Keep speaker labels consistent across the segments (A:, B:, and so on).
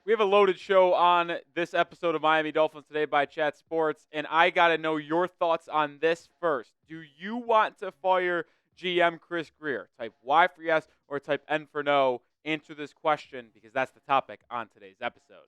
A: We have a loaded show on this episode of Miami Dolphins Today by Chat Sports, and I got to know your thoughts on this first. Do you want to fire GM Chris Grier? Type Y for yes or type N for no. Answer this question because that's the topic on today's episode.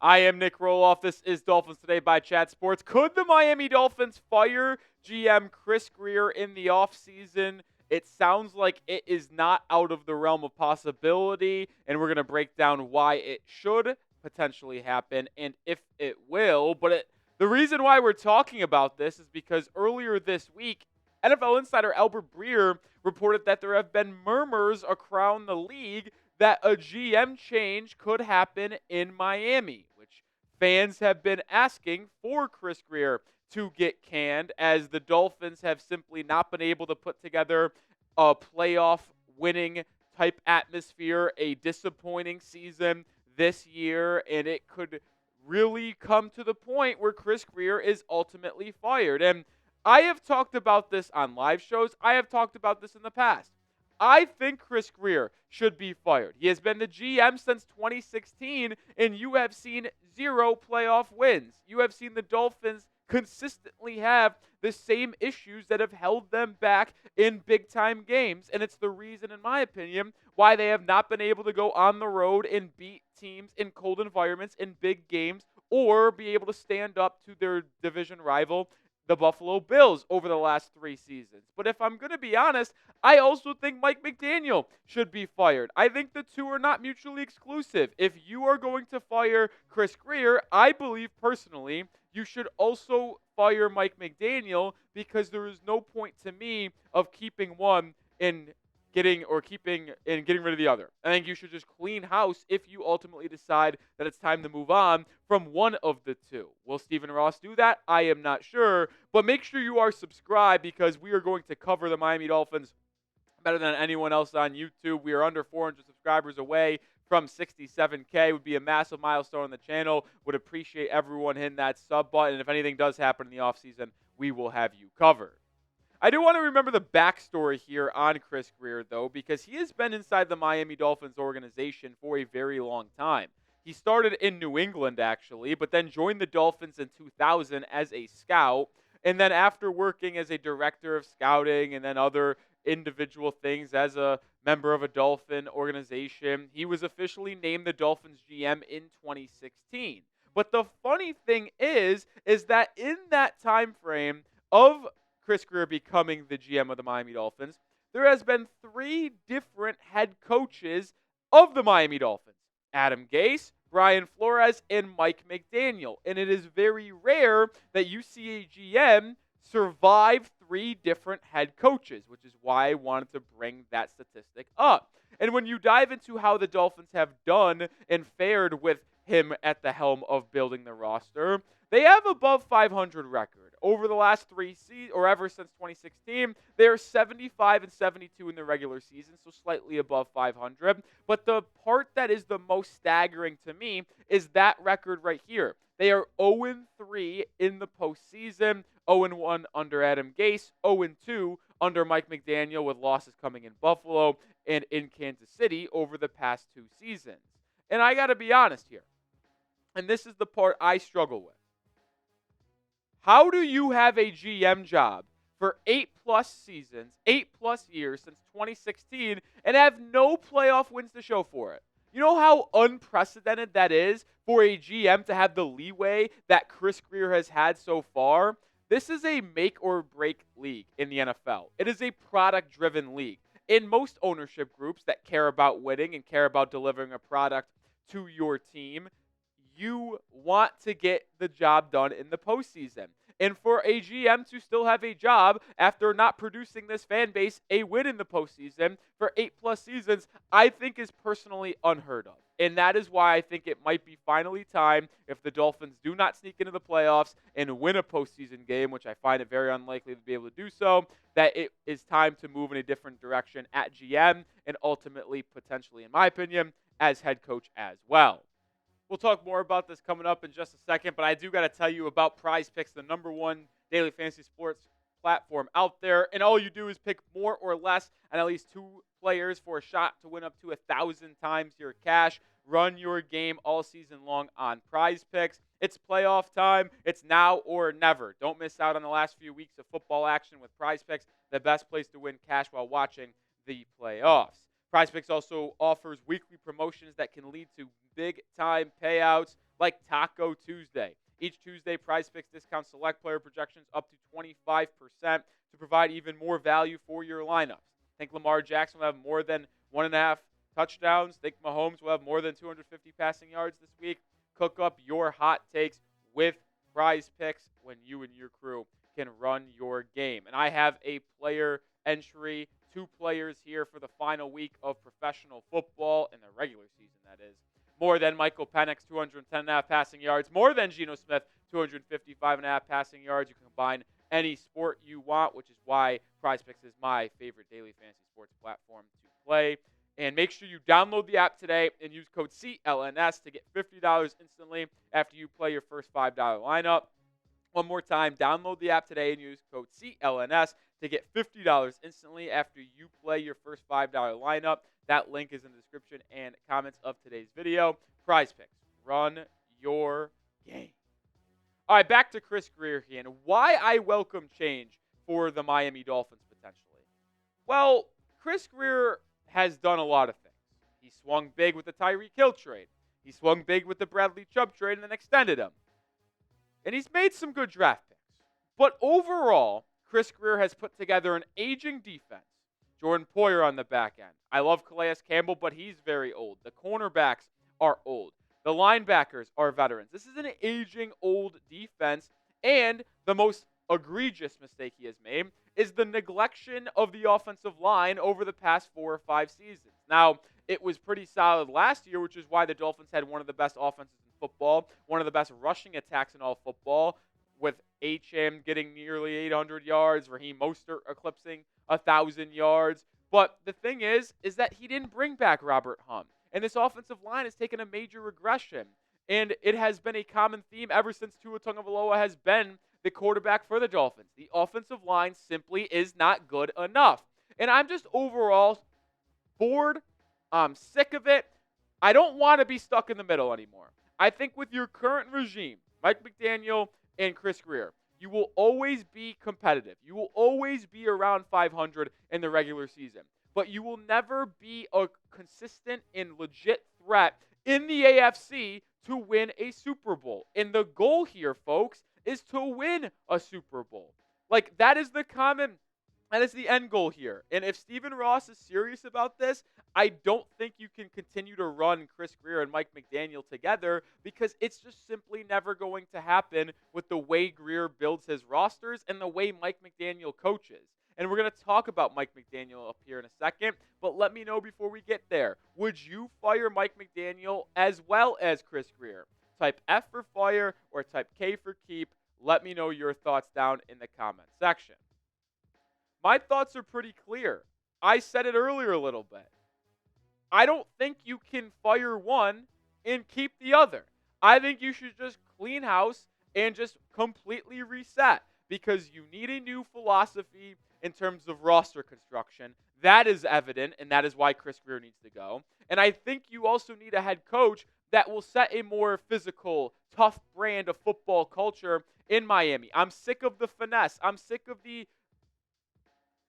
A: I am Nic Rohloff. This is Dolphins Today by Chat Sports. Could the Miami Dolphins fire GM Chris Grier in the offseason? It sounds like it is not out of the realm of possibility, and we're going to break down why it should potentially happen and if it will. But the reason why we're talking about this is because earlier this week, NFL Insider Albert Breer reported that there have been murmurs around the league that a GM change could happen in Miami, which fans have been asking for Chris Grier to get canned, as the Dolphins have simply not been able to put together a playoff winning type atmosphere, a disappointing season this year, and it could really come to the point where Chris Grier is ultimately fired. And I have talked about this on live shows. I have talked about this in the past. I think Chris Grier should be fired. He has been the GM since 2016, and you have seen 0 playoff wins. You have seen the Dolphins consistently have the same issues that have held them back in big-time games, and it's the reason, in my opinion, why they have not been able to go on the road and beat teams in cold environments in big games or be able to stand up to their division rival, the Buffalo Bills, over the last 3 seasons. But if I'm going to be honest, I also think Mike McDaniel should be fired. I think the two are not mutually exclusive. If you are going to fire Chris Grier, I believe personally you should also fire Mike McDaniel, because there is no point to me of keeping one and getting rid of the other. I think you should just clean house if you ultimately decide that it's time to move on from one of the two. Will Stephen Ross do that? I am not sure, but make sure you are subscribed, because we are going to cover the Miami Dolphins better than anyone else on YouTube. We are under 400 subscribers away from 67K. Would be a massive milestone on the channel. Would appreciate everyone hitting that sub button. And if anything does happen in the offseason, we will have you covered. I do want to remember the backstory here on Chris Grier, though, because he has been inside the Miami Dolphins organization for a very long time. He started in New England, actually, but then joined the Dolphins in 2000 as a scout. And then after working as a director of scouting and then other individual things as a member of a Dolphin organization, he was officially named the Dolphins GM in 2016. But the funny thing is that in that time frame of Chris Grier becoming the GM of the Miami Dolphins, there has been 3 different head coaches of the Miami Dolphins: Adam Gase, Brian Flores, and Mike McDaniel. And it is very rare that you see a GM survive 3 different head coaches, which is why I wanted to bring that statistic up. And when you dive into how the Dolphins have done and fared with him at the helm of building the roster, they have above 500 record. Over the last 3 seasons, or ever since 2016, they are 75 and 72 in the regular season, so slightly above 500. But the part that is the most staggering to me is that record right here. They are 0-3 in the postseason, 0-1 under Adam Gase, 0-2 under Mike McDaniel, with losses coming in Buffalo and in Kansas City over the past 2 seasons. And I got to be honest here, and this is the part I struggle with. How do you have a GM job for 8+ seasons, 8+ years since 2016, and have no playoff wins to show for it? You know how unprecedented that is for a GM to have the leeway that Chris Grier has had so far? This is a make or break league in the NFL. It is a product-driven league. In most ownership groups that care about winning and care about delivering a product to your team, you want to get the job done in the postseason. And for a GM to still have a job after not producing this fan base a win in the postseason for 8+ seasons, I think is personally unheard of. And that is why I think it might be finally time, if the Dolphins do not sneak into the playoffs and win a postseason game, which I find it very unlikely to be able to do so, that it is time to move in a different direction at GM and ultimately, potentially, in my opinion, as head coach as well. We'll talk more about this coming up in just a second, but I do got to tell you about Prize Picks, the #1 daily fantasy sports platform out there. And all you do is pick more or less on at least 2 players for a shot to win up to 1,000 times your cash. Run your game all season long on Prize Picks. It's playoff time. It's now or never. Don't miss out on the last few weeks of football action with Prize Picks, the best place to win cash while watching the playoffs. Prize Picks also offers weekly promotions that can lead to big-time payouts like Taco Tuesday. Each Tuesday, Prize Picks discounts select player projections up to 25% to provide even more value for your lineups. Think Lamar Jackson will have more than 1.5 touchdowns. Think Mahomes will have more than 250 passing yards this week. Cook up your hot takes with Prize Picks when you and your crew can run your game. And I have a player entry, 2 players here for the final week of professional football, in the regular season, that is. More than Michael Penix, 210.5 passing yards. More than Geno Smith, 255.5 passing yards. You can combine any sport you want, which is why Prize Picks is my favorite daily fantasy sports platform to play. And make sure you download the app today and use code CLNS to get $50 instantly after you play your first $5 lineup. One more time, download the app today and use code CLNS to get $50 instantly after you play your first $5 lineup. That link is in the description and comments of today's video. Prize Picks. Run your game. All right, back to Chris Grier here and why I welcome change for the Miami Dolphins potentially. Well, Chris Grier has done a lot of things. He swung big with the Tyreek Hill trade. He swung big with the Bradley Chubb trade and then extended him. And he's made some good draft picks. But overall, Chris Grier has put together an aging defense. Jordan Poyer on the back end. I love Calais Campbell, but he's very old. The cornerbacks are old. The linebackers are veterans. This is an aging, old defense. And the most egregious mistake he has made is the neglection of the offensive line over the past 4 or 5 seasons. Now, it was pretty solid last year, which is why the Dolphins had one of the best offenses in football, one of the best rushing attacks in all football, with HM getting nearly 800 yards, Raheem Mostert eclipsing 1,000 yards. But the thing is that he didn't bring back Robert Hunt. And this offensive line has taken a major regression. And it has been a common theme ever since Tua Tagovailoa has been the quarterback for the Dolphins. The offensive line simply is not good enough. And I'm just overall bored. I'm sick of it. I don't want to be stuck in the middle anymore. I think with your current regime, Mike McDaniel and Chris Grier, you will always be competitive. You will always be around 500 in the regular season. But you will never be a consistent and legit threat in the AFC to win a Super Bowl. And the goal here, folks, is to win a Super Bowl. Like, that is the end goal here. And if Stephen Ross is serious about this, I don't think you can continue to run Chris Grier and Mike McDaniel together because it's just simply never going to happen with the way Grier builds his rosters and the way Mike McDaniel coaches. And we're going to talk about Mike McDaniel up here in a second, but let me know before we get there. Would you fire Mike McDaniel as well as Chris Grier? Type F for fire or type K for keep. Let me know your thoughts down in the comment section. My thoughts are pretty clear. I said it earlier a little bit. I don't think you can fire one and keep the other. I think you should just clean house and just completely reset because you need a new philosophy in terms of roster construction. That is evident, and that is why Chris Grier needs to go. And I think you also need a head coach that will set a more physical, tough brand of football culture in Miami. I'm sick of the finesse. I'm sick of the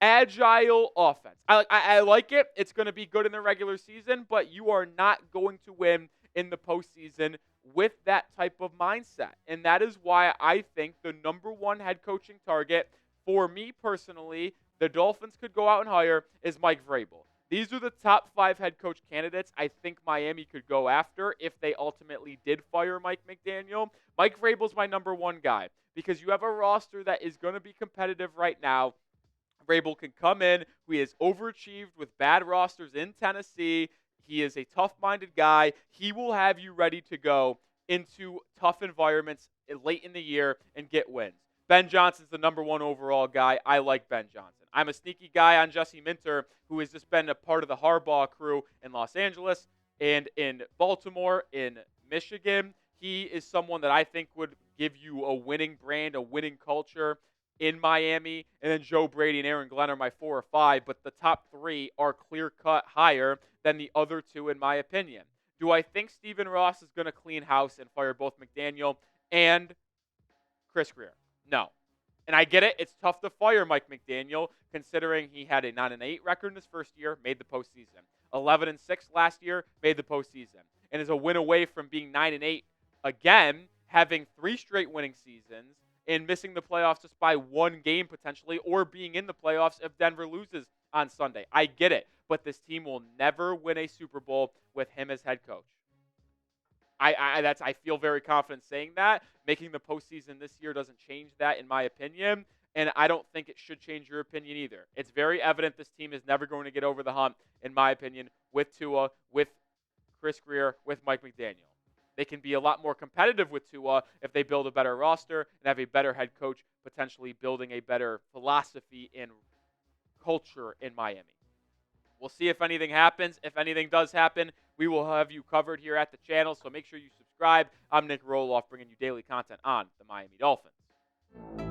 A: agile offense. I like it. It's going to be good in the regular season, but you are not going to win in the postseason with that type of mindset. And that is why I think the number one head coaching target for me personally, the Dolphins could go out and hire, is Mike Vrabel. These are the top 5 head coach candidates I think Miami could go after if they ultimately did fire Mike McDaniel. Mike Vrabel's my number one guy because you have a roster that is going to be competitive right now. Vrabel can come in. He has overachieved with bad rosters in Tennessee. He is a tough-minded guy. He will have you ready to go into tough environments late in the year and get wins. Ben Johnson's the number one overall guy. I like Ben Johnson. I'm a sneaky guy on Jesse Minter, who has just been a part of the Harbaugh crew in Los Angeles and in Baltimore, in Michigan. He is someone that I think would give you a winning brand, a winning culture. in Miami, and then Joe Brady and Aaron Glenn are my 4 or 5, but the top 3 are clear-cut higher than the other 2 in my opinion. Do I think Stephen Ross is going to clean house and fire both McDaniel and Chris Grier? No. And I get it. It's tough to fire Mike McDaniel considering he had a 9-8 record in his first year, made the postseason. 11-6 last year, made the postseason. And is a win away from being 9-8 again, having 3 straight winning seasons and missing the playoffs just by 1 game potentially, or being in the playoffs if Denver loses on Sunday. I get it. But this team will never win a Super Bowl with him as head coach. I feel very confident saying that. Making the postseason this year doesn't change that, in my opinion, and I don't think it should change your opinion either. It's very evident this team is never going to get over the hump, in my opinion, with Tua, with Chris Grier, with Mike McDaniel. They can be a lot more competitive with Tua if they build a better roster and have a better head coach, potentially building a better philosophy and culture in Miami. We'll see if anything happens. If anything does happen, we will have you covered here at the channel, so make sure you subscribe. I'm Nic Rohloff, bringing you daily content on the Miami Dolphins.